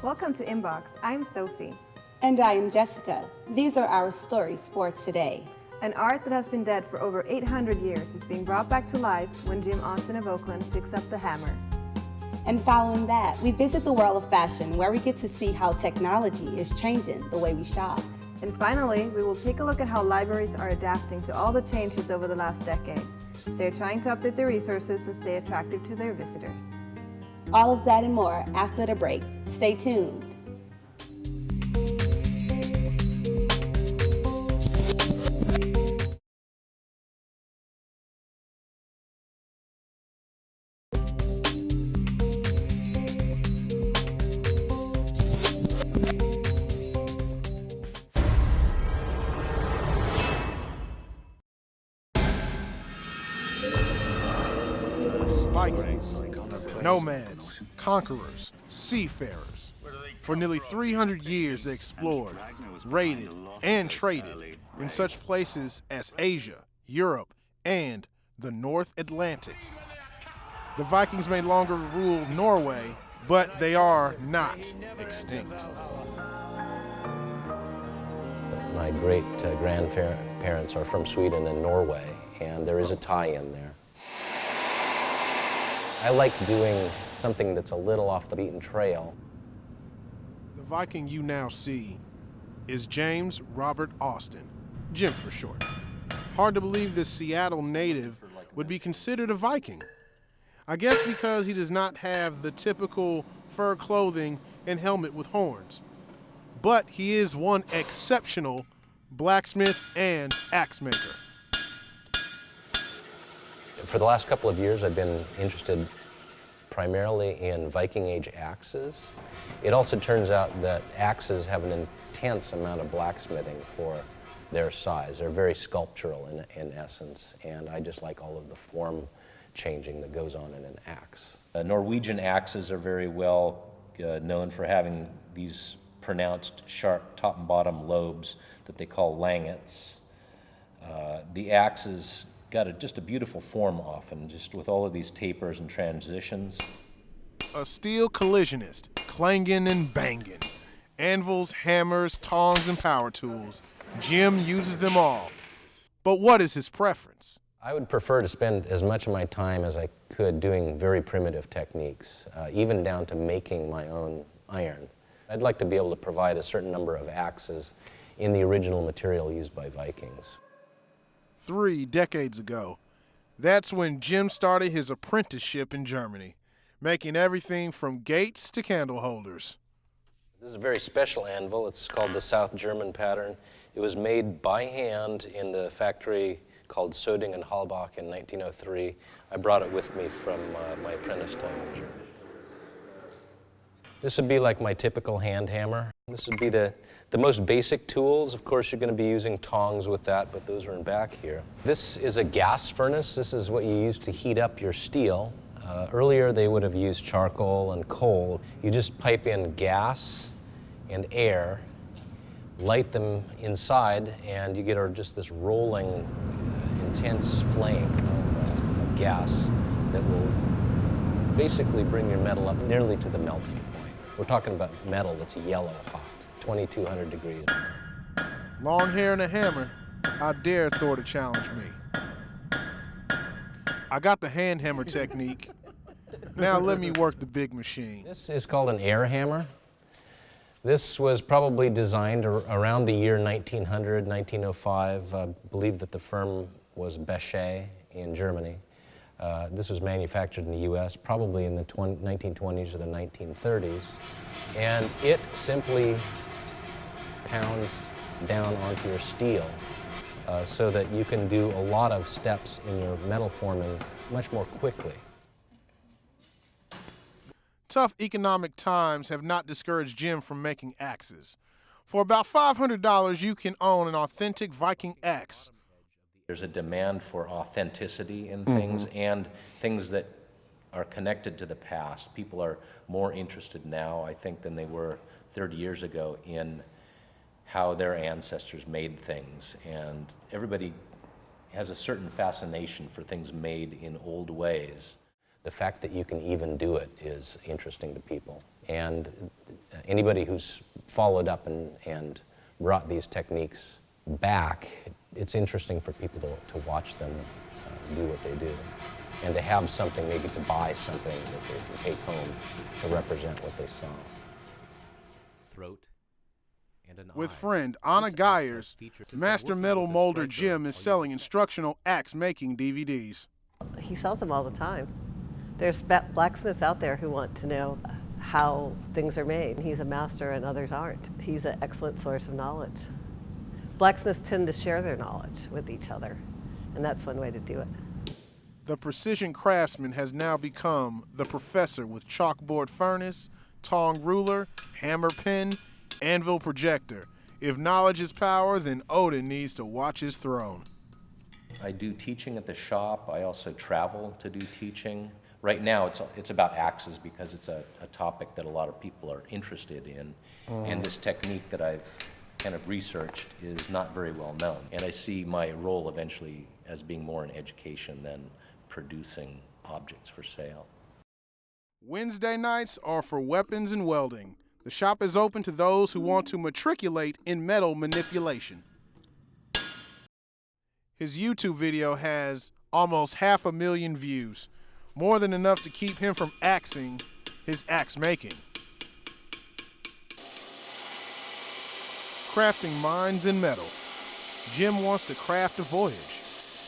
Welcome to InBox. I'm Sophie. And I am Jessica. These are our stories for today. An art that has been dead for over 800 years is being brought back to life when Jim Austin of Oakland picks up the hammer. And following that, we visit the world of fashion, where we get to see how technology is changing the way we shop. And finally, we will take a look at how libraries are adapting to all the changes over the last decade. They're trying to update their resources and stay attractive to their visitors. All of that and more after the break. Stay tuned. Vikings, nomads, conquerors, seafarers. For nearly 300 years they explored, raided, and traded in such places as Asia, Europe, and the North Atlantic. The Vikings may longer rule Norway, but they are not extinct. My great-grandparents are from Sweden and Norway, and there is a tie-in there. I like doing something that's a little off the beaten trail. The Viking you now see is James Robert Austin, Jim for short. Hard to believe this Seattle native would be considered a Viking. I guess because he does not have the typical fur clothing and helmet with horns. But he is one exceptional blacksmith and axe maker. For the last couple of years, I've been interested primarily in Viking Age axes. It also turns out that axes have an intense amount of blacksmithing for their size. They're very sculptural in essence, and I just like all of the form changing that goes on in an axe. Norwegian axes are very well known for having these pronounced sharp top and bottom lobes that they call langets. The axes got just a beautiful form often, just with all of these tapers and transitions. A steel collisionist, clanging and banging. Anvils, hammers, tongs, and power tools. Jim uses them all. But what is his preference? I would prefer to spend as much of my time as I could doing very primitive techniques, even down to making my own iron. I'd like to be able to provide a certain number of axes in the original material used by Vikings. 3 decades ago, that's when Jim started his apprenticeship in Germany, making everything from gates to candle holders. This is a very special anvil. It's called the South German pattern. It was made by hand in the factory called Söding and Halbach in 1903. I brought it with me from my apprentice time in Germany. This would be like my typical hand hammer. This would be the most basic tools. Of course, you're going to be using tongs with that, but those are in back here. This is a gas furnace. This is what you use to heat up your steel. Earlier, they would have used charcoal and coal. You just pipe in gas and air, light them inside, and you get just this rolling, intense flame of gas that will basically bring your metal up nearly to the melting point. We're talking about metal that's yellow hot, 2,200 degrees. Long hair and a hammer, I dare Thor to challenge me. I got the hand hammer technique. Now let me work the big machine. This is called an air hammer. This was probably designed around the year 1900, 1905. I believe that the firm was Bechet in Germany. This was manufactured in the U.S. probably in the 1920s or the 1930s. And it simply pounds down onto your steel so that you can do a lot of steps in your metal forming much more quickly. Tough economic times have not discouraged Jim from making axes. For about $500, you can own an authentic Viking axe. There's a demand for authenticity in things and things that are connected to the past. People are more interested now, I think, than they were 30 years ago in how their ancestors made things. And everybody has a certain fascination for things made in old ways. The fact that you can even do it is interesting to people. And anybody who's followed up and brought these techniques back, it's interesting for people to watch them do what they do, and to have something, maybe to buy something that they can take home to represent what they saw. Throat and an With eye. friend Anna This Geyers, access feature- Master Since I'm Metal working with a Molder striker, Jim is I'll selling use a instructional axe making DVDs. He sells them all the time. There's blacksmiths out there who want to know how things are made. He's a master and others aren't. He's an excellent source of knowledge. Blacksmiths tend to share their knowledge with each other, and that's one way to do it. The precision craftsman has now become the professor with chalkboard furnace, tong ruler, hammer pen, anvil projector. If knowledge is power, then Odin needs to watch his throne. I do teaching at the shop. I also travel to do teaching. Right now, it's about axes because it's a topic that a lot of people are interested in. And this technique that I've kind of researched is not very well known. And I see my role eventually as being more in education than producing objects for sale. Wednesday nights are for weapons and welding. The shop is open to those who want to matriculate in metal manipulation. His YouTube video has almost 500,000 views, more than enough to keep him from axing his axe making. Crafting minds in metal. Jim wants to craft a voyage,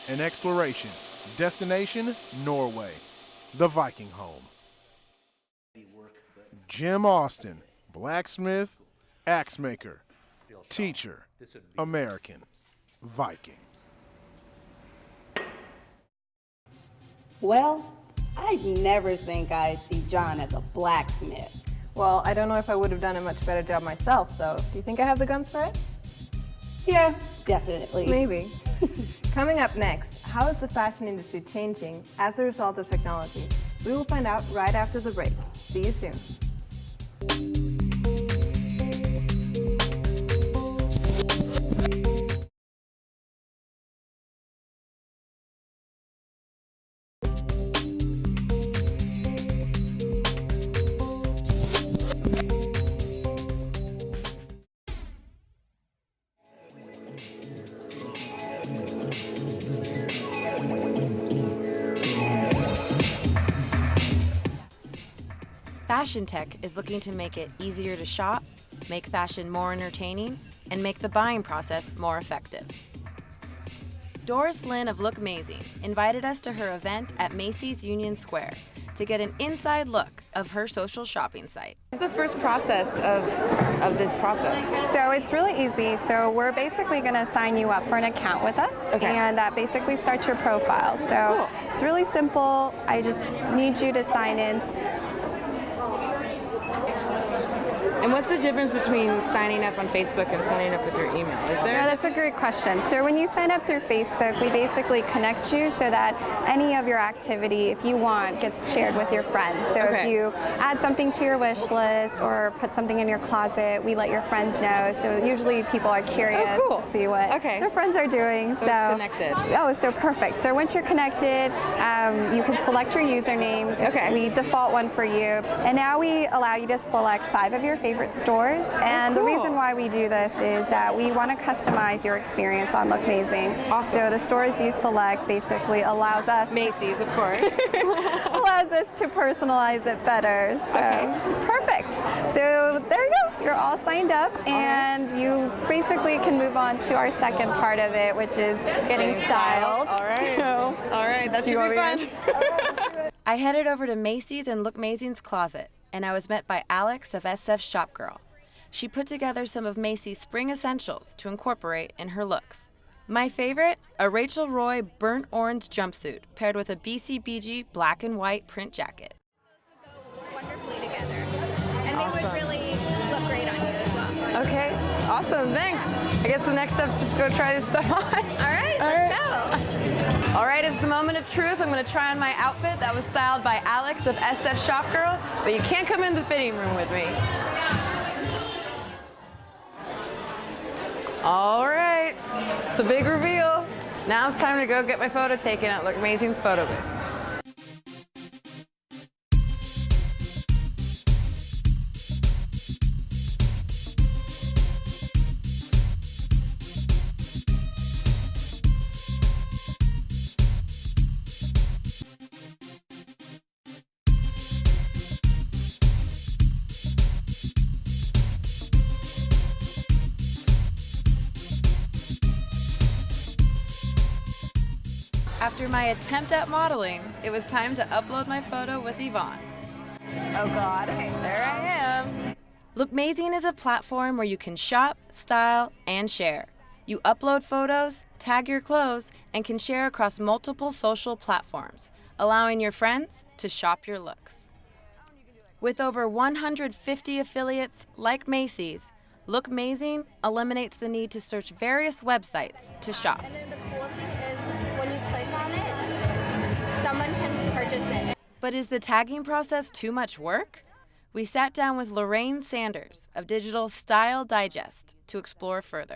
an exploration. Destination, Norway, the Viking home. Jim Austin, blacksmith, axe maker, teacher, American, Viking. Well, I'd never think I'd see John as a blacksmith. Well, I don't know if I would have done a much better job myself, though. Do you think I have the guns for it? Yeah, definitely. Maybe. Coming up next, how is the fashion industry changing as a result of technology? We will find out right after the break. See you soon. Fashion tech is looking to make it easier to shop, make fashion more entertaining, and make the buying process more effective. Doris Lynn of Look Mazing invited us to her event at Macy's Union Square to get an inside look of her social shopping site. What's the first process of this process? So it's really easy. So we're basically going to sign you up for an account with us, and that basically starts your profile. So It's really simple. I just need you to sign in. And what's the difference between signing up on Facebook and signing up with your email? Is there? No, that's a great question. So when you sign up through Facebook, we basically connect you so that any of your activity, if you want, gets shared with your friends. So if you add something to your wish list or put something in your closet, we let your friends know. So usually people are curious to see what their friends are doing. So it's connected. Oh, so perfect. So once you're connected, you can select your username. We default one for you. And now we allow you to select 5 of your favorite stores, and the reason why we do this is that we want to customize your experience on Look Mazing. So the stores you select basically allows us Macy's, of course. allows us to personalize it better. So perfect. So there you go. You're all signed up, and you basically can move on to our second part of it, which is getting styled. All right. So, all right. That should be fun. I headed over to Macy's and Look Mazing's closet, and I was met by Alex of SF Shop Girl. She put together some of Macy's spring essentials to incorporate in her looks. My favorite, a Rachel Roy burnt orange jumpsuit paired with a BCBG black and white print jacket. Wonderfully together, and they would really look great on you as well. Okay, awesome, thanks. I guess the next step's just go try this stuff on. All right, let's go. All right, it's the moment of truth. I'm gonna try on my outfit that was styled by Alex of SF Shop Girl, but you can't come in the fitting room with me. All right, the big reveal. Now it's time to go get my photo taken at Look Mazing's photo booth. After my attempt at modeling, it was time to upload my photo with Yvonne. Oh God, okay, there I am. Lookmazing is a platform where you can shop, style, and share. You upload photos, tag your clothes, and can share across multiple social platforms, allowing your friends to shop your looks. With over 150 affiliates like Macy's, Lookmazing eliminates the need to search various websites to shop. And then the cool thing is when you click on it, someone can purchase it. But is the tagging process too much work? We sat down with Lorraine Sanders of Digital Style Digest to explore further.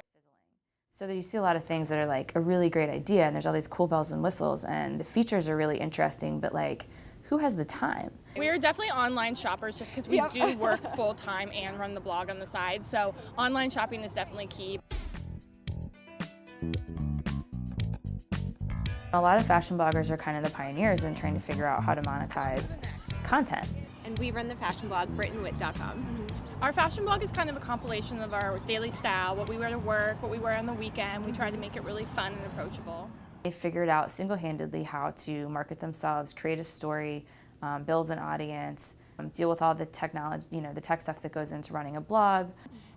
So you see a lot of things that are like a really great idea, and there's all these cool bells and whistles, and the features are really interesting, but like, who has the time? We're definitely online shoppers just because we do work full time and run the blog on the side, so online shopping is definitely key. A lot of fashion bloggers are kind of the pioneers in trying to figure out how to monetize content. And we run the fashion blog, BrittonWit.com. Our fashion blog is kind of a compilation of our daily style, what we wear to work, what we wear on the weekend. We try to make it really fun and approachable. They figured out single-handedly how to market themselves, create a story, build an audience, deal with all the technology, the tech stuff that goes into running a blog.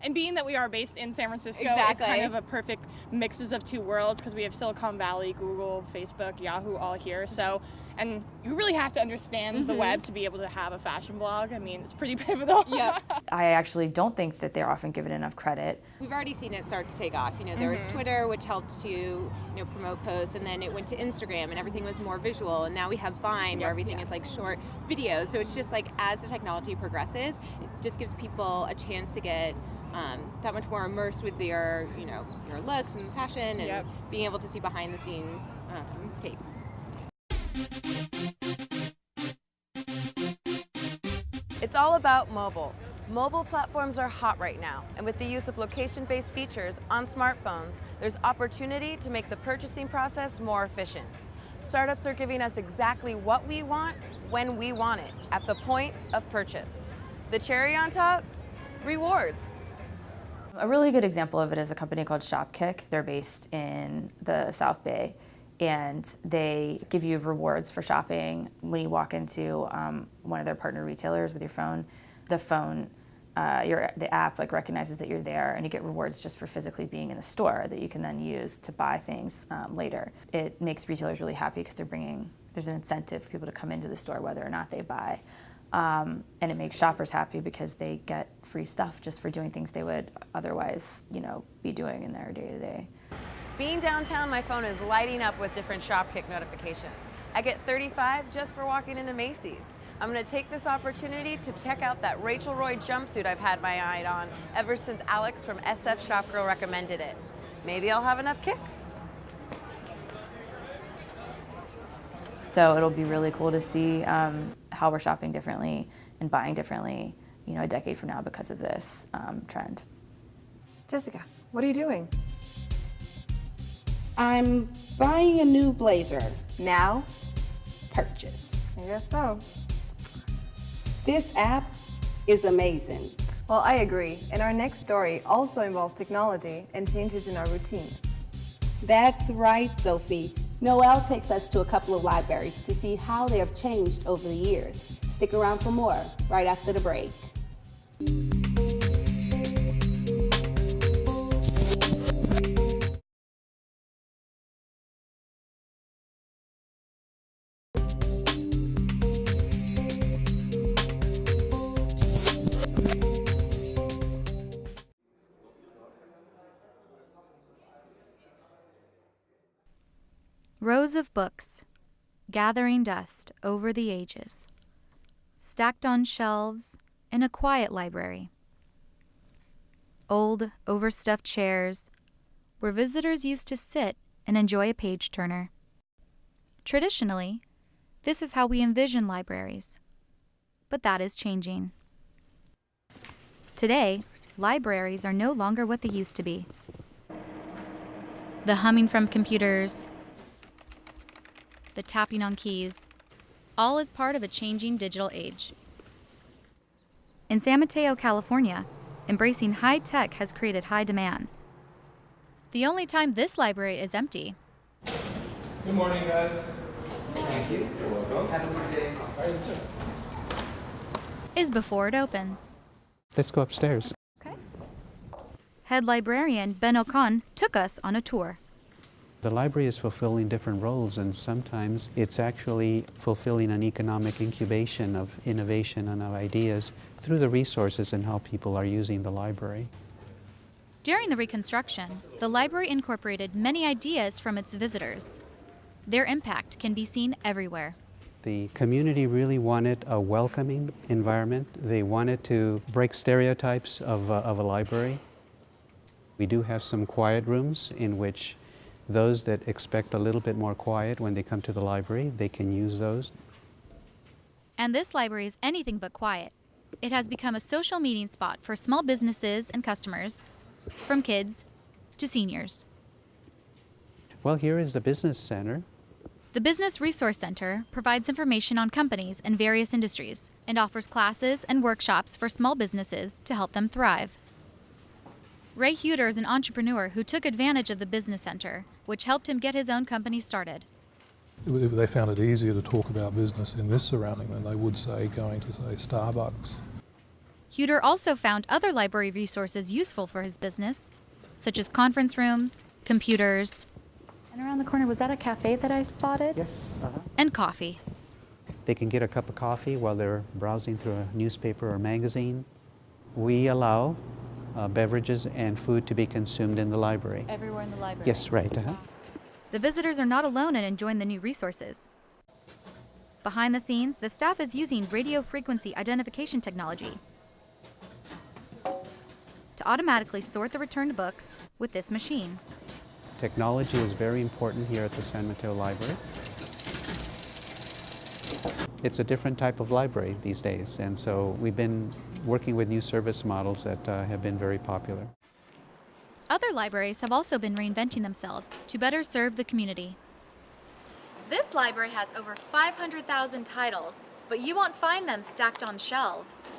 And being that we are based in San Francisco, Exactly. it's kind of a perfect mixes of two worlds because we have Silicon Valley, Google, Facebook, Yahoo all here. So, and you really have to understand the web to be able to have a fashion blog. I mean, it's pretty pivotal. Yeah. I actually don't think that they're often given enough credit. We've already seen it start to take off. There was Twitter, which helped to promote posts, and then it went to Instagram, and everything was more visual. And now we have Vine, where everything is like short videos. So it's just like as the technology progresses, it just gives people a chance to get that much more immersed with your looks and fashion, and being able to see behind the scenes takes. It's all about mobile. Mobile platforms are hot right now, and with the use of location-based features on smartphones, there's opportunity to make the purchasing process more efficient. Startups are giving us exactly what we want, when we want it, at the point of purchase. The cherry on top? Rewards. A really good example of it is a company called Shopkick. They're based in the South Bay, and they give you rewards for shopping when you walk into one of their partner retailers with your phone. The app recognizes that you're there, and you get rewards just for physically being in the store that you can then use to buy things later. It makes retailers really happy because there's an incentive for people to come into the store whether or not they buy. And it makes shoppers happy because they get free stuff just for doing things they would otherwise, be doing in their day-to-day. Being downtown, my phone is lighting up with different Shopkick notifications. I get 35 just for walking into Macy's. I'm going to take this opportunity to check out that Rachel Roy jumpsuit I've had my eye on ever since Alex from SF Shopgirl recommended it. Maybe I'll have enough kicks. So it'll be really cool to see how we're shopping differently and buying differently, a decade from now because of this trend. Jessica, what are you doing? I'm buying a new blazer. Now? Purchase. I guess so. This app is amazing. Well, I agree. And our next story also involves technology and changes in our routines. That's right, Sophie. Noelle takes us to a couple of libraries to see how they have changed over the years. Stick around for more right after the break. Rows of books, gathering dust over the ages, stacked on shelves in a quiet library. Old, overstuffed chairs where visitors used to sit and enjoy a page-turner. Traditionally, this is how we envision libraries, but that is changing. Today, libraries are no longer what they used to be. The humming from computers, the tapping on keys, all is part of a changing digital age. In San Mateo, California, embracing high tech has created high demands. The only time this library is empty Good morning, guys. Thank you. You're welcome. Have a good day. All right, you too. Is before it opens. Let's go upstairs. Head librarian Ben Ocon took us on a tour. The library is fulfilling different roles, and sometimes it's actually fulfilling an economic incubation of innovation and of ideas through the resources and how people are using the library. During the reconstruction, the library incorporated many ideas from its visitors. Their impact can be seen everywhere. The community really wanted a welcoming environment. They wanted to break stereotypes of a library. We do have some quiet rooms in which those that expect a little bit more quiet when they come to the library, they can use those. And this library is anything but quiet. It has become a social meeting spot for small businesses and customers, from kids to seniors. Well, here is the business center. The Business Resource Center provides information on companies in various industries and offers classes and workshops for small businesses to help them thrive. Ray Huter is an entrepreneur who took advantage of the Business Center, which helped him get his own company started. They found it easier to talk about business in this surrounding than they would, say, going to, say, Starbucks. Huter also found other library resources useful for his business, such as conference rooms, computers, And around the corner, was that a cafe that I spotted? Yes. and coffee. They can get a cup of coffee while they're browsing through a newspaper or magazine. We allow beverages and food to be consumed in the library. Everywhere in the library? Yes, right. The visitors are not alone in enjoying the new resources. Behind the scenes, the staff is using radio frequency identification technology to automatically sort the returned books with this machine. Technology is very important here at the San Mateo Library. It's a different type of library these days, and so we've been working with new service models that have been very popular. Other libraries have also been reinventing themselves to better serve the community. This library has over 500,000 titles, but you won't find them stacked on shelves.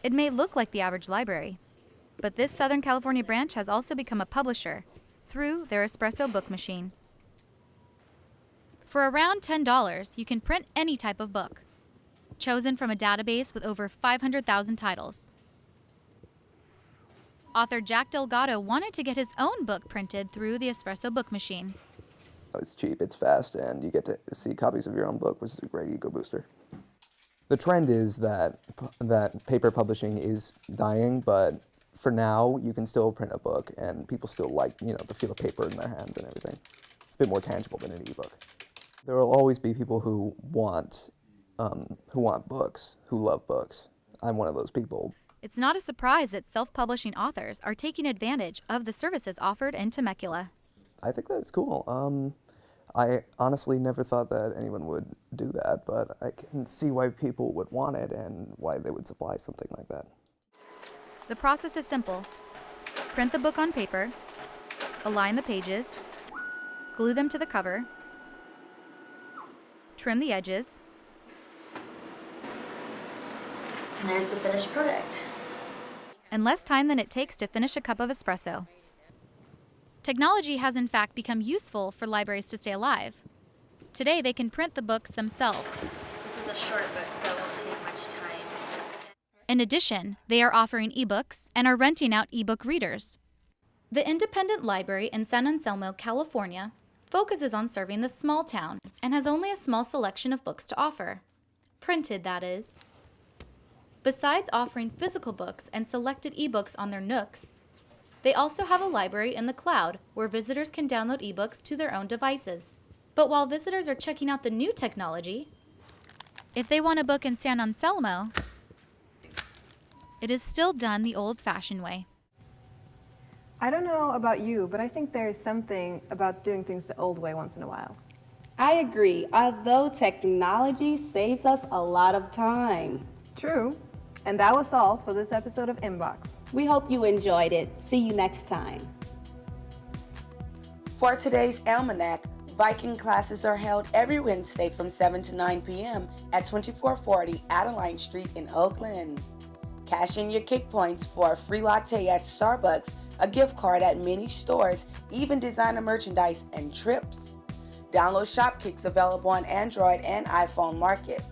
It may look like the average library, but this Southern California branch has also become a publisher through their espresso book machine. For around $10, you can print any type of book, chosen from a database with over 500,000 titles. Author Jack Delgado wanted to get his own book printed through the espresso book machine. It's cheap, it's fast, and you get to see copies of your own book, which is a great ego booster. The trend is that paper publishing is dying, but for now, you can still print a book, and people still like, the feel of paper in their hands and everything. It's a bit more tangible than an ebook. There will always be people who want books, who love books. I'm one of those people. It's not a surprise that self-publishing authors are taking advantage of the services offered in Temecula. I think that's cool. I honestly never thought that anyone would do that, but I can see why people would want it and why they would supply something like that. The process is simple. Print the book on paper, align the pages, glue them to the cover, trim the edges, And there's the finished product. and less time than it takes to finish a cup of espresso. Technology has in fact become useful for libraries to stay alive. Today they can print the books themselves. This is a short book, so it won't take much time. In addition, they are offering ebooks and are renting out ebook readers. The Independent Library in San Anselmo, California, focuses on serving the small town and has only a small selection of books to offer. Printed, that is. Besides offering physical books and selected ebooks on their Nooks, they also have a library in the cloud where visitors can download ebooks to their own devices. But while visitors are checking out the new technology, if they want a book in San Anselmo, it is still done the old-fashioned way. I don't know about you, but I think there is something about doing things the old way once in a while. I agree, although technology saves us a lot of time. True. And that was all for this episode of InBox. We hope you enjoyed it. See you next time. For today's Almanac, Viking classes are held every Wednesday from 7 to 9 p.m. at 2440 Adeline Street in Oakland. Cash in your kick points for a free latte at Starbucks, a gift card at many stores, even designer merchandise and trips. Download Shopkicks available on Android and iPhone markets.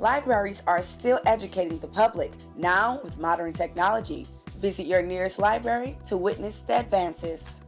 Libraries are still educating the public, now with modern technology. Visit your nearest library to witness the advances.